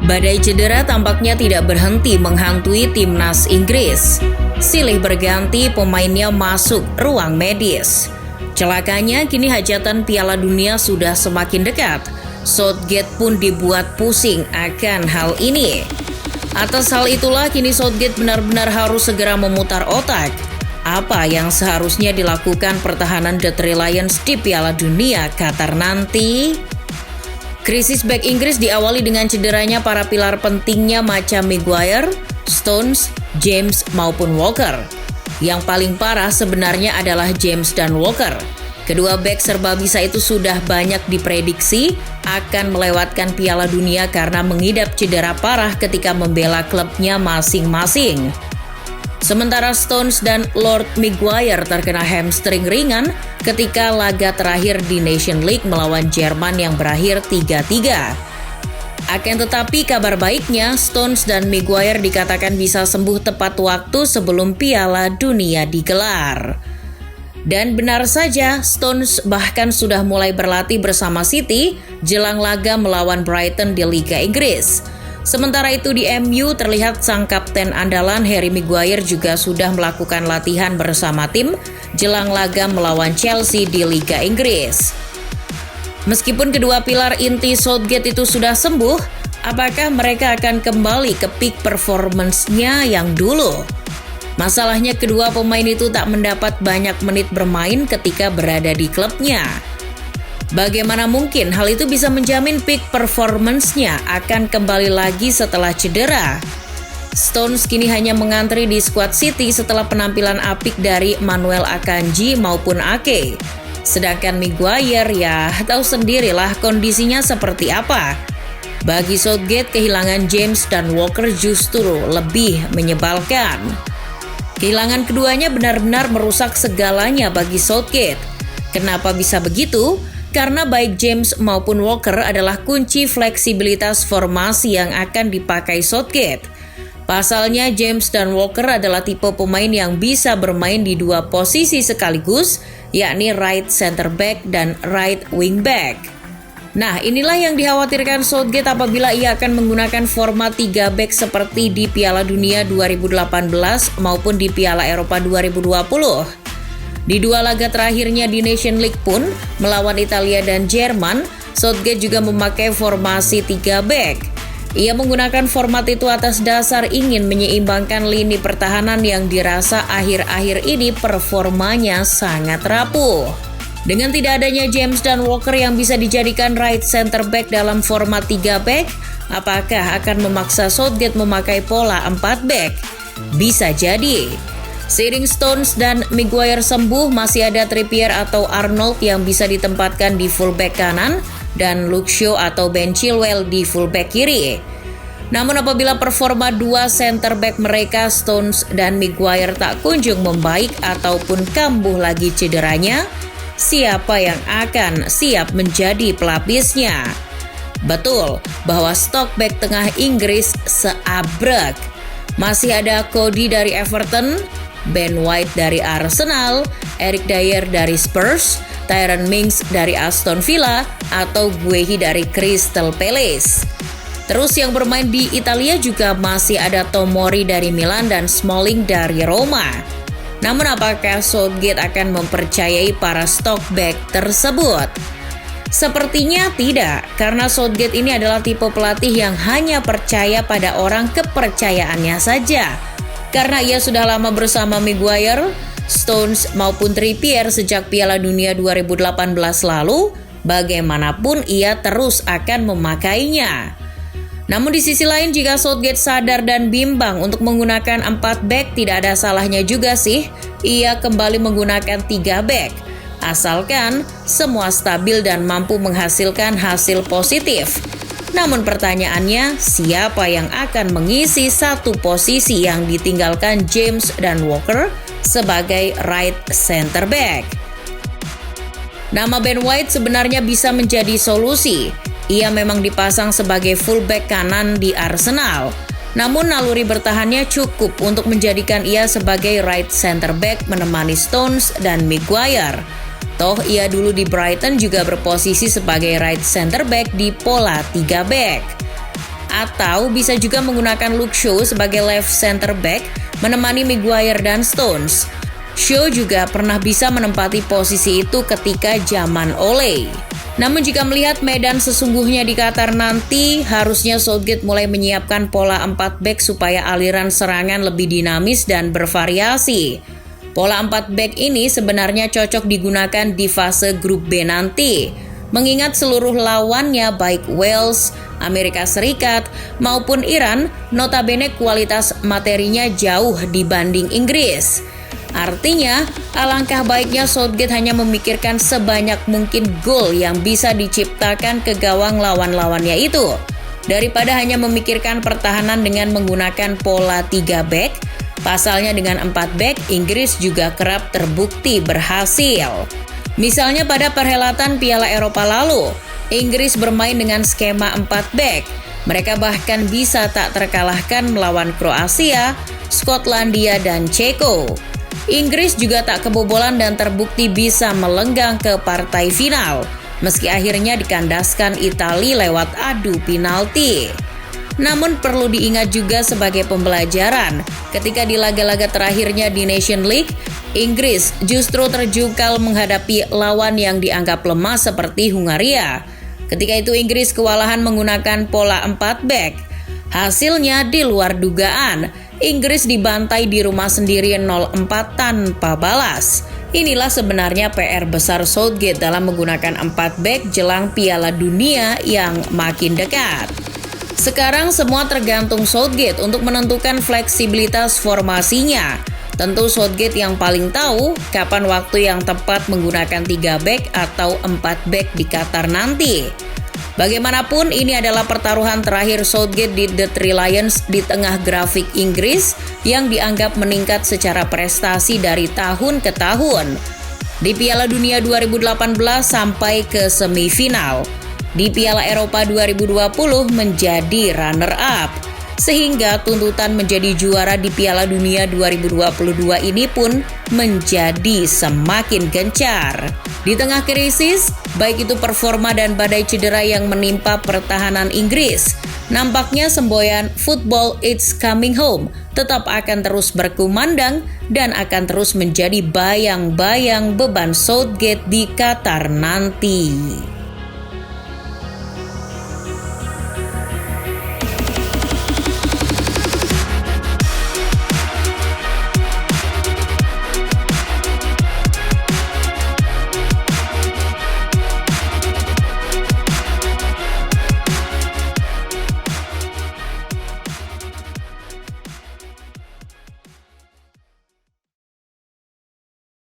Badai cedera tampaknya tidak berhenti menghantui timnas Inggris. Silih berganti pemainnya masuk ruang medis. Celakanya kini hajatan Piala Dunia sudah semakin dekat. Southgate pun dibuat pusing akan hal ini. Atas hal itulah kini Southgate benar-benar harus segera memutar otak. Apa yang seharusnya dilakukan pertahanan The Three Lions di Piala Dunia Qatar nanti? Krisis bek Inggris diawali dengan cederanya para pilar pentingnya macam Maguire, Stones, James maupun Walker. Yang paling parah sebenarnya adalah James dan Walker. Kedua bek serba bisa itu sudah banyak diprediksi akan melewatkan Piala Dunia karena mengidap cedera parah ketika membela klubnya masing-masing. Sementara Stones dan Lord Maguire terkena hamstring ringan ketika laga terakhir di Nation League melawan Jerman yang berakhir 3-3. Akan tetapi kabar baiknya, Stones dan Maguire dikatakan bisa sembuh tepat waktu sebelum Piala Dunia digelar. Dan benar saja, Stones bahkan sudah mulai berlatih bersama City jelang laga melawan Brighton di Liga Inggris. Sementara itu di MU terlihat sang kapten andalan Harry Maguire juga sudah melakukan latihan bersama tim jelang laga melawan Chelsea di Liga Inggris. Meskipun kedua pilar inti Southgate itu sudah sembuh, apakah mereka akan kembali ke peak performance-nya yang dulu? Masalahnya kedua pemain itu tak mendapat banyak menit bermain ketika berada di klubnya. Bagaimana mungkin hal itu bisa menjamin peak performance-nya akan kembali lagi setelah cedera? Stones kini hanya mengantri di skuad City setelah penampilan apik dari Manuel Akanji maupun Ake. Sedangkan Maguire ya tahu sendirilah kondisinya seperti apa. Bagi Southgate, kehilangan James dan Walker justru lebih menyebalkan. Kehilangan keduanya benar-benar merusak segalanya bagi Southgate. Kenapa bisa begitu? Karena baik James maupun Walker adalah kunci fleksibilitas formasi yang akan dipakai Southgate. Pasalnya James dan Walker adalah tipe pemain yang bisa bermain di dua posisi sekaligus, yakni right center back dan right wing back. Nah, inilah yang dikhawatirkan Southgate apabila ia akan menggunakan format 3 back seperti di Piala Dunia 2018 maupun di Piala Eropa 2020. Di dua laga terakhirnya di Nation League pun, melawan Italia dan Jerman, Southgate juga memakai formasi 3 back. Ia menggunakan format itu atas dasar ingin menyeimbangkan lini pertahanan yang dirasa akhir-akhir ini performanya sangat rapuh. Dengan tidak adanya James dan Walker yang bisa dijadikan right center back dalam format 3 back, apakah akan memaksa Southgate memakai pola 4 back? Bisa jadi. Seiring Stones dan Maguire sembuh, masih ada Trippier atau Arnold yang bisa ditempatkan di fullback kanan dan Luke Shaw atau Ben Chilwell di fullback kiri. Namun apabila performa dua center back mereka, Stones dan Maguire tak kunjung membaik ataupun kambuh lagi cederanya, siapa yang akan siap menjadi pelapisnya? Betul bahwa stok back tengah Inggris seabrek. Masih ada Cody dari Everton, Ben White dari Arsenal, Eric Dier dari Spurs, Tyrone Mings dari Aston Villa, atau Guehi dari Crystal Palace. Terus yang bermain di Italia juga masih ada Tomori dari Milan dan Smalling dari Roma. Namun apakah Southgate akan mempercayai para stok back tersebut? Sepertinya tidak, karena Southgate ini adalah tipe pelatih yang hanya percaya pada orang kepercayaannya saja. Karena ia sudah lama bersama Maguire, Stones maupun Trippier sejak Piala Dunia 2018 lalu, bagaimanapun ia terus akan memakainya. Namun di sisi lain, jika Southgate sadar dan bimbang untuk menggunakan 4 back, tidak ada salahnya juga sih ia kembali menggunakan 3 back. Asalkan semua stabil dan mampu menghasilkan hasil positif. Namun pertanyaannya, siapa yang akan mengisi satu posisi yang ditinggalkan James dan Walker sebagai right center back? Nama Ben White sebenarnya bisa menjadi solusi. Ia memang dipasang sebagai fullback kanan di Arsenal. Namun naluri bertahannya cukup untuk menjadikan ia sebagai right center back menemani Stones dan Maguire. Toh ia dulu di Brighton juga berposisi sebagai right center back di pola 3 back. Atau bisa juga menggunakan Luke Shaw sebagai left center back menemani Maguire dan Stones. Shaw juga pernah bisa menempati posisi itu ketika zaman Ole. Namun jika melihat medan sesungguhnya di Qatar nanti, harusnya Southgate mulai menyiapkan pola 4 back supaya aliran serangan lebih dinamis dan bervariasi. Pola 4 back ini sebenarnya cocok digunakan di fase grup B nanti, mengingat seluruh lawannya baik Wales, Amerika Serikat, maupun Iran notabene kualitas materinya jauh dibanding Inggris. Artinya, alangkah baiknya Southgate hanya memikirkan sebanyak mungkin gol yang bisa diciptakan ke gawang lawan-lawannya itu, daripada hanya memikirkan pertahanan dengan menggunakan pola 3 back. Pasalnya dengan 4 back, Inggris juga kerap terbukti berhasil. Misalnya pada perhelatan Piala Eropa lalu, Inggris bermain dengan skema 4 back. Mereka bahkan bisa tak terkalahkan melawan Kroasia, Skotlandia, dan Ceko. Inggris juga tak kebobolan dan terbukti bisa melenggang ke partai final, meski akhirnya dikandaskan Italia lewat adu penalti. Namun perlu diingat juga sebagai pembelajaran, ketika di laga-laga terakhirnya di Nation League, Inggris justru terjungkal menghadapi lawan yang dianggap lemah seperti Hungaria. Ketika itu Inggris kewalahan menggunakan pola 4 back. Hasilnya di luar dugaan, Inggris dibantai di rumah sendiri 0-4 tanpa balas. Inilah sebenarnya PR besar Southgate dalam menggunakan 4 back jelang Piala Dunia yang makin dekat. Sekarang semua tergantung Southgate untuk menentukan fleksibilitas formasinya. Tentu Southgate yang paling tahu kapan waktu yang tepat menggunakan 3 back atau 4 back di Qatar nanti. Bagaimanapun, ini adalah pertaruhan terakhir Southgate di The Three Lions di tengah grafik Inggris yang dianggap meningkat secara prestasi dari tahun ke tahun. Di Piala Dunia 2018 sampai ke semifinal. Di Piala Eropa 2020 menjadi runner-up. Sehingga tuntutan menjadi juara di Piala Dunia 2022 ini pun menjadi semakin gencar. Di tengah krisis, baik itu performa dan badai cedera yang menimpa pertahanan Inggris, nampaknya semboyan "Football It's Coming Home" tetap akan terus berkumandang dan akan terus menjadi bayang-bayang beban Southgate di Qatar nanti.